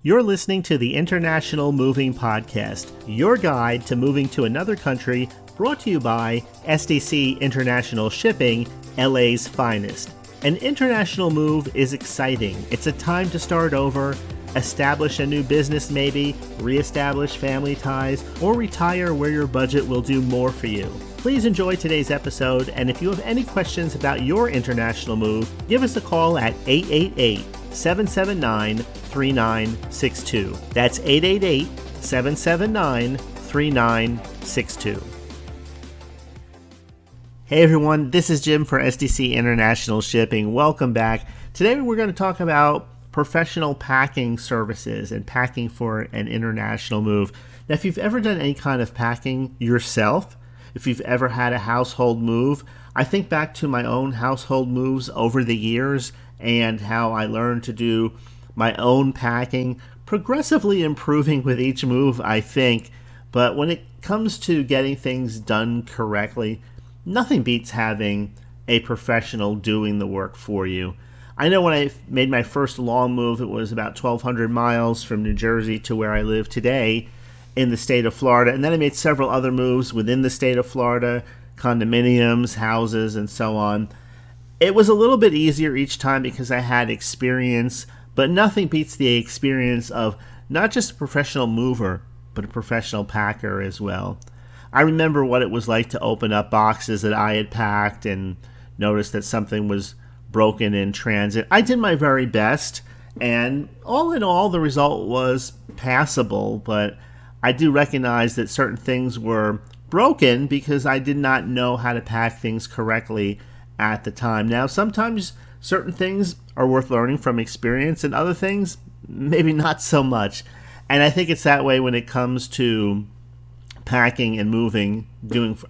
You're listening to the International Moving Podcast, your guide to moving to another country, brought to you by SDC International Shipping, LA's finest. An international move is exciting. It's a time to start over, establish a new business maybe, reestablish family ties, or retire where your budget will do more for you. Please enjoy today's episode, and if you have any questions about your international move, give us a call at 888-779-3962. That's 888-779-3962. Hey everyone, this is Jim for SDC International Shipping. Welcome back. Today we're going to talk about professional packing services and packing for an international move. Now, if you've ever done any kind of packing yourself, if you've ever had a household move, I think back to my own household moves over the years and how I learned to do my own packing, progressively improving with each move, I think. But when it comes to getting things done correctly, nothing beats having a professional doing the work for you. I know when I made my first long move, it was about 1,200 miles from New Jersey to where I live today in the state of Florida. And then I made several other moves within the state of Florida, condominiums, houses, and so on. It was a little bit easier each time because I had experience, but nothing beats the experience of not just a professional mover, but a professional packer as well. I remember what it was like to open up boxes that I had packed and notice that something was broken in transit. I did my very best, and all in all, the result was passable, but I do recognize that certain things were broken because I did not know how to pack things correctly at the time. Now, sometimes certain things are worth learning from experience, and other things, maybe not so much. And I think it's that way when it comes to packing and moving,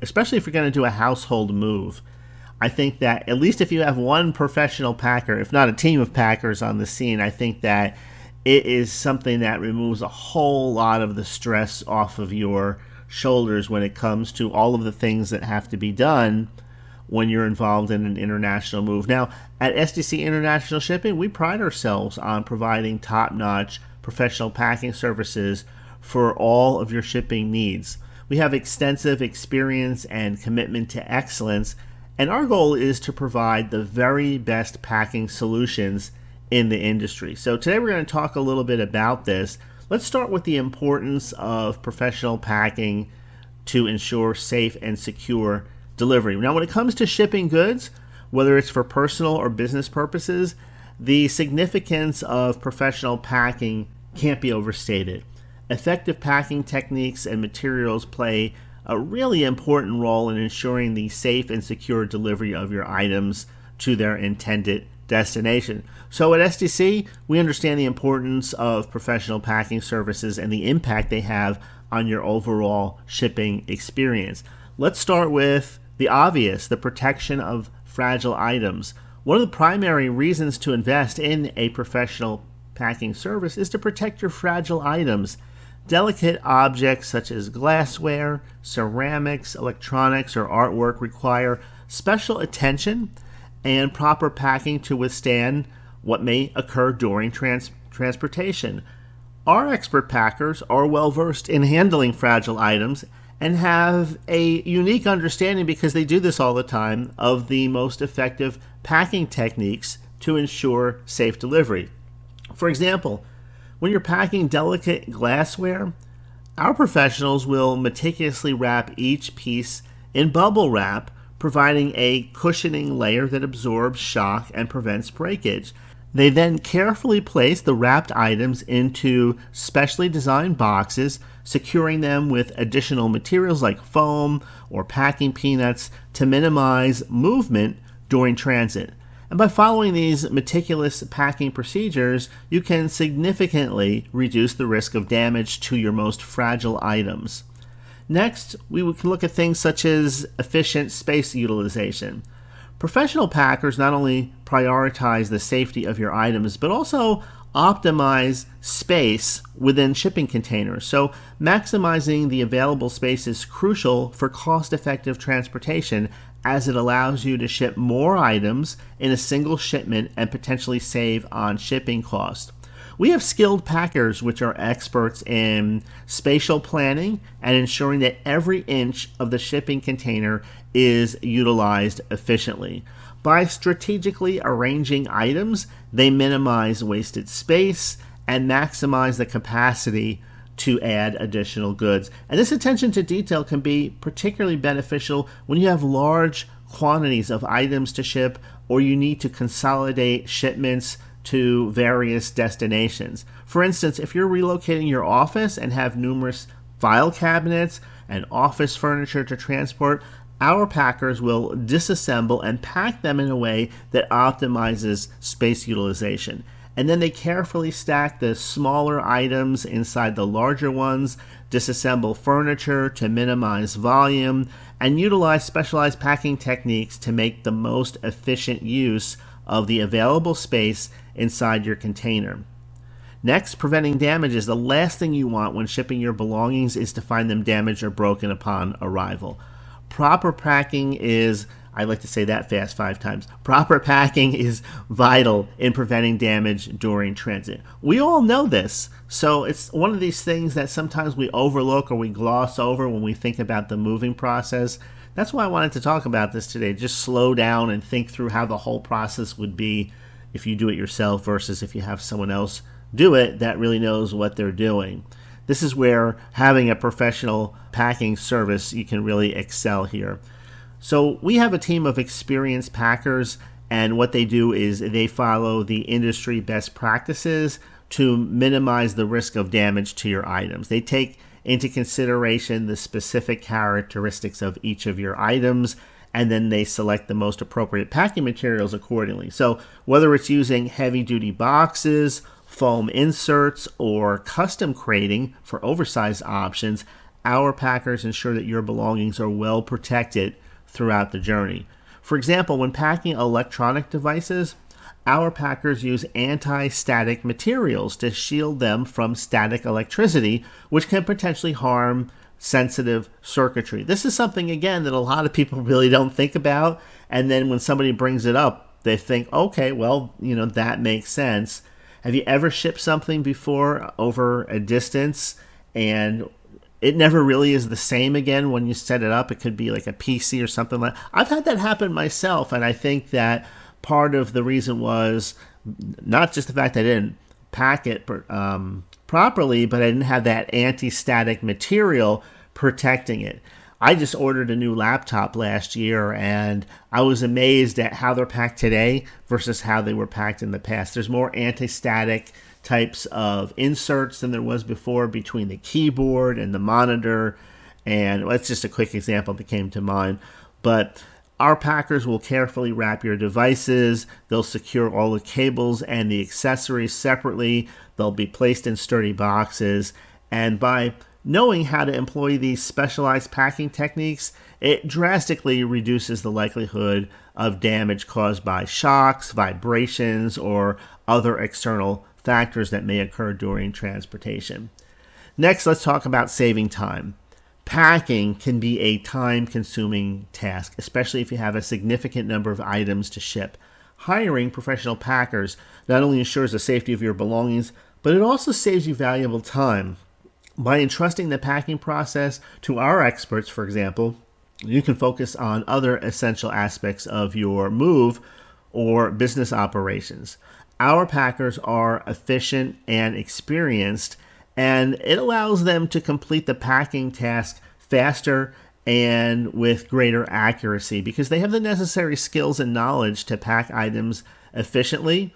especially if you're going to do a household move. I think that at least if you have one professional packer, if not a team of packers on the scene, I think that it is something that removes a whole lot of the stress off of your shoulders when it comes to all of the things that have to be done when you're involved in an international move. Now, at SDC International Shipping, we pride ourselves on providing top-notch professional packing services for all of your shipping needs. We have extensive experience and commitment to excellence, and our goal is to provide the very best packing solutions in the industry. So today we're going to talk a little bit about this. Let's start with the importance of professional packing to ensure safe and secure delivery. Now, when it comes to shipping goods, whether it's for personal or business purposes, the significance of professional packing can't be overstated. Effective packing techniques and materials play a really important role in ensuring the safe and secure delivery of your items to their intended destination. So at SDC, we understand the importance of professional packing services and the impact they have on your overall shipping experience. Let's start with the obvious, the protection of fragile items. One of the primary reasons to invest in a professional packing service is to protect your fragile items. Delicate objects such as glassware, ceramics, electronics, or artwork require special attention and proper packing to withstand what may occur during transportation. Our expert packers are well versed in handling fragile items and have a unique understanding, because they do this all the time, of the most effective packing techniques to ensure safe delivery. For example, when you're packing delicate glassware, our professionals will meticulously wrap each piece in bubble wrap, providing a cushioning layer that absorbs shock and prevents breakage. They then carefully place the wrapped items into specially designed boxes, securing them with additional materials like foam or packing peanuts to minimize movement during transit. And by following these meticulous packing procedures, you can significantly reduce the risk of damage to your most fragile items. Next, we can look at things such as efficient space utilization. Professional packers not only prioritize the safety of your items, but also optimize space within shipping containers. So maximizing the available space is crucial for cost-effective transportation, as it allows you to ship more items in a single shipment and potentially save on shipping costs. We have skilled packers, which are experts in spatial planning and ensuring that every inch of the shipping container is utilized efficiently. By strategically arranging items, they minimize wasted space and maximize the capacity to add additional goods. And this attention to detail can be particularly beneficial when you have large quantities of items to ship or you need to consolidate shipments to various destinations. For instance, if you're relocating your office and have numerous file cabinets and office furniture to transport, our packers will disassemble and pack them in a way that optimizes space utilization. And then they carefully stack the smaller items inside the larger ones, disassemble furniture to minimize volume, and utilize specialized packing techniques to make the most efficient use of the available space inside your container. Next, preventing damages. The last thing you want when shipping your belongings is to find them damaged or broken upon arrival. Proper packing is, I like to say that fast 5 times. Proper packing is vital in preventing damage during transit. We all know this, so it's one of these things that sometimes we overlook or we gloss over when we think about the moving process. That's why I wanted to talk about this today. Just slow down and think through how the whole process would be if you do it yourself versus if you have someone else do it that really knows what they're doing. This is where having a professional packing service, you can really excel here. So we have a team of experienced packers, and what they do is they follow the industry best practices to minimize the risk of damage to your items. They take into consideration the specific characteristics of each of your items, and then they select the most appropriate packing materials accordingly. So whether it's using heavy-duty boxes, foam inserts, or custom crating for oversized options, our packers ensure that your belongings are well protected throughout the journey. For example, when packing electronic devices, our packers use anti-static materials to shield them from static electricity, which can potentially harm sensitive circuitry. This is something, again, that a lot of people really don't think about, and then when somebody brings it up, they think, okay, well, that makes sense. Have you ever shipped something before over a distance and it never really is the same again when you set it up? It could be like a PC or something like that. I've had that happen myself, and I think that part of the reason was not just the fact that I didn't pack it properly, but I didn't have that anti-static material protecting it. I just ordered a new laptop last year, and I was amazed at how they're packed today versus how they were packed in the past. There's more anti-static types of inserts than there was before between the keyboard and the monitor, and that's just a quick example that came to mind. But our packers will carefully wrap your devices. They'll secure all the cables and the accessories separately. They'll be placed in sturdy boxes, and by knowing how to employ these specialized packing techniques, it drastically reduces the likelihood of damage caused by shocks, vibrations, or other external factors that may occur during transportation. Next, let's talk about saving time. Packing can be a time-consuming task, especially if you have a significant number of items to ship. Hiring professional packers not only ensures the safety of your belongings, but it also saves you valuable time. By entrusting the packing process to our experts, for example, you can focus on other essential aspects of your move or business operations. Our packers are efficient and experienced, and it allows them to complete the packing task faster and with greater accuracy because they have the necessary skills and knowledge to pack items efficiently,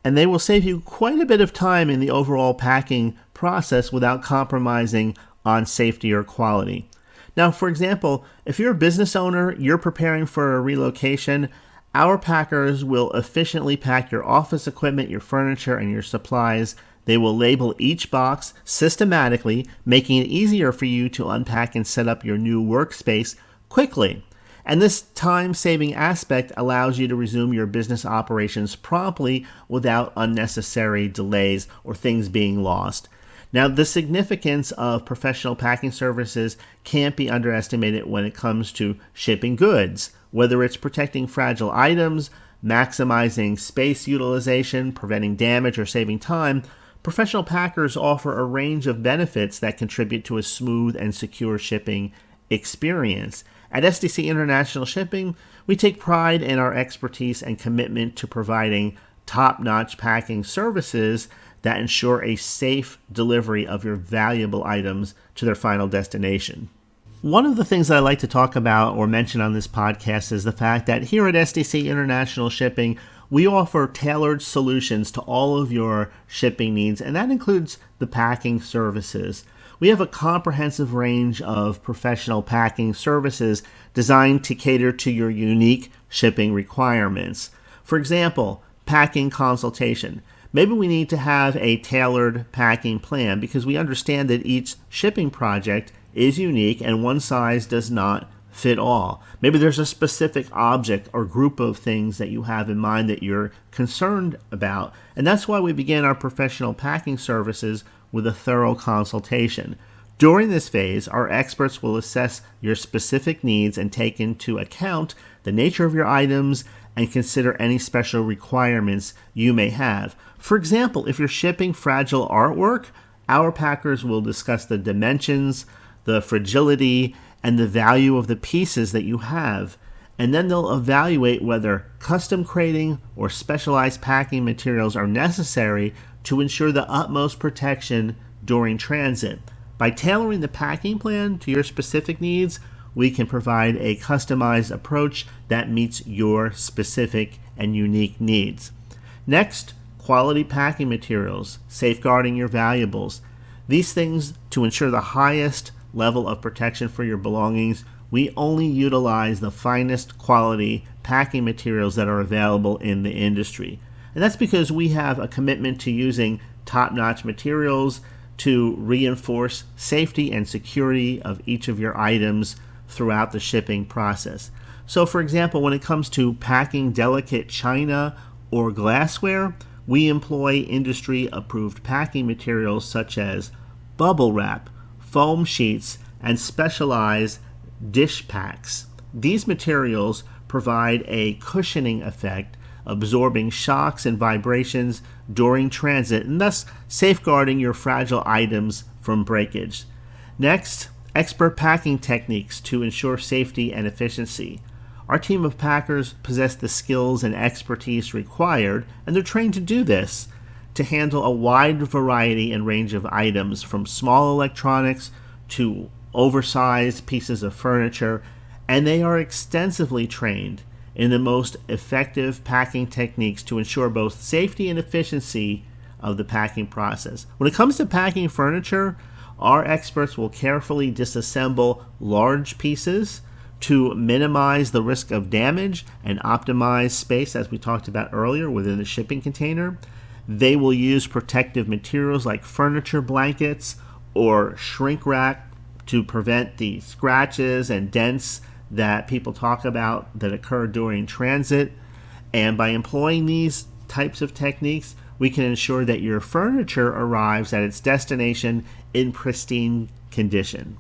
and they will save you quite a bit of time in the overall packing process without compromising on safety or quality. Now, for example, if you're a business owner, you're preparing for a relocation, our packers will efficiently pack your office equipment, your furniture, and your supplies. They will label each box systematically, making it easier for you to unpack and set up your new workspace quickly. And this time-saving aspect allows you to resume your business operations promptly without unnecessary delays or things being lost. Now, the significance of professional packing services can't be underestimated when it comes to shipping goods, whether it's protecting fragile items, maximizing space utilization, preventing damage, or saving time, professional packers offer a range of benefits that contribute to a smooth and secure shipping experience. At SDC International Shipping, we take pride in our expertise and commitment to providing top-notch packing services that ensure a safe delivery of your valuable items to their final destination. One of the things that I like to talk about or mention on this podcast is the fact that here at SDC International Shipping, we offer tailored solutions to all of your shipping needs, and that includes the packing services. We have a comprehensive range of professional packing services designed to cater to your unique shipping requirements. For example, packing consultation. Maybe we need to have a tailored packing plan because we understand that each shipping project is unique and one size does not fit all. Maybe there's a specific object or group of things that you have in mind that you're concerned about, and that's why we begin our professional packing services with a thorough consultation. During this phase, our experts will assess your specific needs and take into account the nature of your items and consider any special requirements you may have. For example, if you're shipping fragile artwork, our packers will discuss the dimensions, the fragility, and the value of the pieces that you have, and then they'll evaluate whether custom crating or specialized packing materials are necessary to ensure the utmost protection during transit. By tailoring the packing plan to your specific needs, we can provide a customized approach that meets your specific and unique needs. Next, quality packing materials, safeguarding your valuables. These things to ensure the highest level of protection for your belongings. We only utilize the finest quality packing materials that are available in the industry. And that's because we have a commitment to using top-notch materials to reinforce safety and security of each of your items throughout the shipping process. So for example, when it comes to packing delicate china or glassware, we employ industry-approved packing materials such as bubble wrap, foam sheets, and specialized dish packs. These materials provide a cushioning effect, absorbing shocks and vibrations during transit and thus safeguarding your fragile items from breakage. Next, expert packing techniques to ensure safety and efficiency. Our team of packers possess the skills and expertise required, and they're trained to do this, to handle a wide variety and range of items from small electronics to oversized pieces of furniture, and they are extensively trained in the most effective packing techniques to ensure both safety and efficiency of the packing process. When it comes to packing furniture, our experts will carefully disassemble large pieces to minimize the risk of damage and optimize space, as we talked about earlier, within the shipping container. They will use protective materials like furniture blankets or shrink wrap to prevent the scratches and dents that people talk about that occur during transit. And by employing these types of techniques, we can ensure that your furniture arrives at its destination in pristine condition.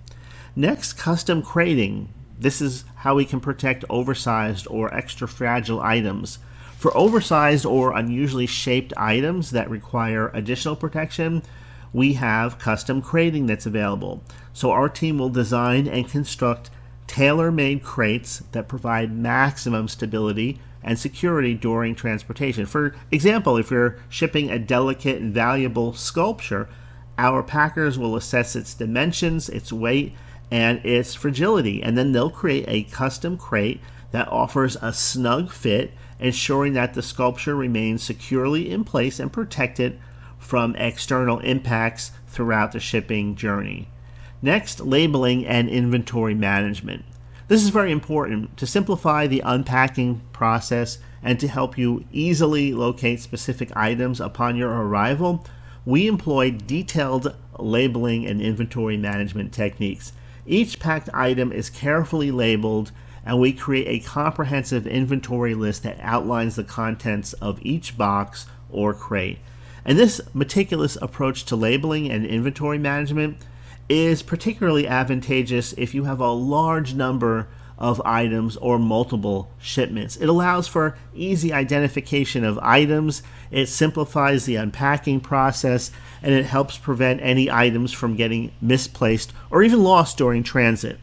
Next, custom crating. This is how we can protect oversized or extra fragile items. For oversized or unusually shaped items that require additional protection, we have custom crating that's available. So our team will design and construct tailor-made crates that provide maximum stability and security during transportation. For example, if you're shipping a delicate and valuable sculpture, our packers will assess its dimensions, its weight, and its fragility, and then they'll create a custom crate that offers a snug fit, ensuring that the sculpture remains securely in place and protected from external impacts throughout the shipping journey. Next, labeling and inventory management. This is very important to simplify the unpacking process and to help you easily locate specific items upon your arrival. We employ detailed labeling and inventory management techniques. Each packed item is carefully labeled, and we create a comprehensive inventory list that outlines the contents of each box or crate. And this meticulous approach to labeling and inventory management is particularly advantageous if you have a large number of items or multiple shipments. It allows for easy identification of items, it simplifies the unpacking process, and it helps prevent any items from getting misplaced or even lost during transit.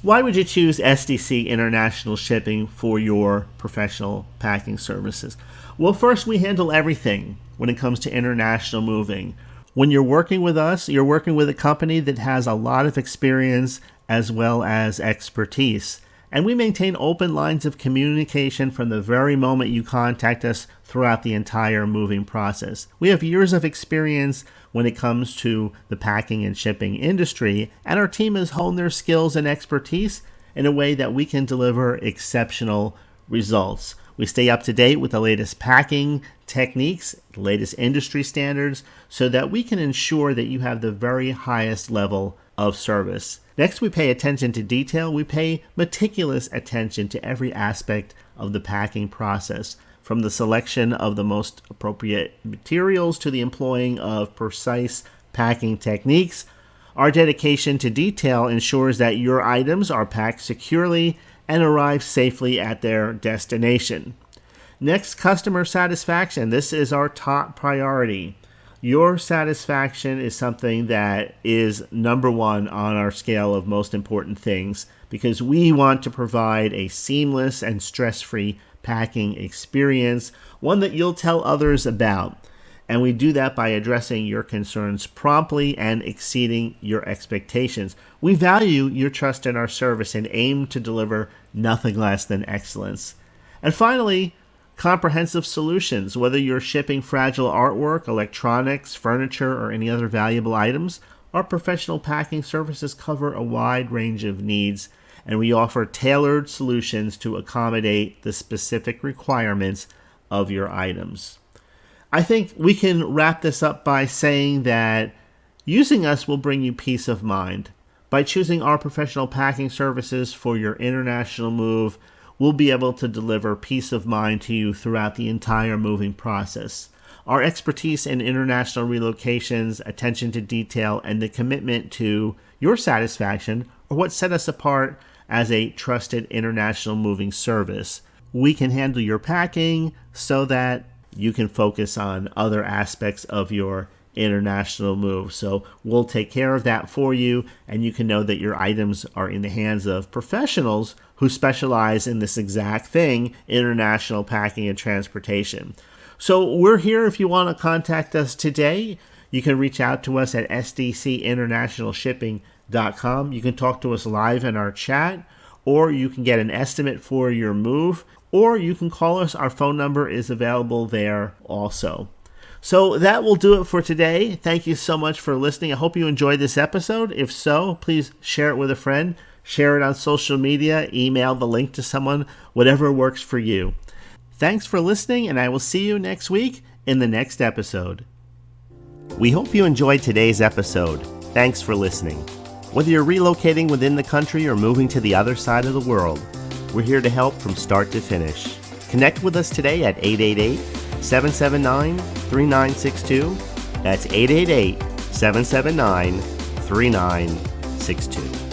Why would you choose SDC International Shipping for your professional packing services? Well, first, we handle everything when it comes to international moving. When you're working with us, you're working with a company that has a lot of experience as well as expertise. And we maintain open lines of communication from the very moment you contact us throughout the entire moving process. We have years of experience when it comes to the packing and shipping industry, and our team has honed their skills and expertise in a way that we can deliver exceptional results. We stay up to date with the latest packing techniques, the latest industry standards, so that we can ensure that you have the very highest level of service. Next, we pay attention to detail. We pay meticulous attention to every aspect of the packing process, from the selection of the most appropriate materials to the employing of precise packing techniques. Our dedication to detail ensures that your items are packed securely and arrive safely at their destination. Next, customer satisfaction. This is our top priority. Your satisfaction is something that is number one on our scale of most important things, because we want to provide a seamless and stress-free packing experience, one that you'll tell others about. And we do that by addressing your concerns promptly and exceeding your expectations. We value your trust in our service and aim to deliver nothing less than excellence. And finally, comprehensive solutions. Whether you're shipping fragile artwork, electronics, furniture, or any other valuable items, our professional packing services cover a wide range of needs, and we offer tailored solutions to accommodate the specific requirements of your items. I think we can wrap this up by saying that using us will bring you peace of mind. By choosing our professional packing services for your international move, we'll be able to deliver peace of mind to you throughout the entire moving process. Our expertise in international relocations, attention to detail, and the commitment to your satisfaction are what set us apart as a trusted international moving service. We can handle your packing so that you can focus on other aspects of your international move. So we'll take care of that for you, and you can know that your items are in the hands of professionals who specialize in this exact thing, international packing and transportation. So we're here if you want to contact us today. You can reach out to us at sdcinternationalshipping.com. You can talk to us live in our chat, or you can get an estimate for your move, or you can call us. Our phone number is available there also. So that will do it for today. Thank you so much for listening. I hope you enjoyed this episode. If so, please share it with a friend, share it on social media, email the link to someone, whatever works for you. Thanks for listening, and I will see you next week in the next episode. We hope you enjoyed today's episode. Thanks for listening. Whether you're relocating within the country or moving to the other side of the world, we're here to help from start to finish. Connect with us today at 888-779-3962. That's 888-779-3962.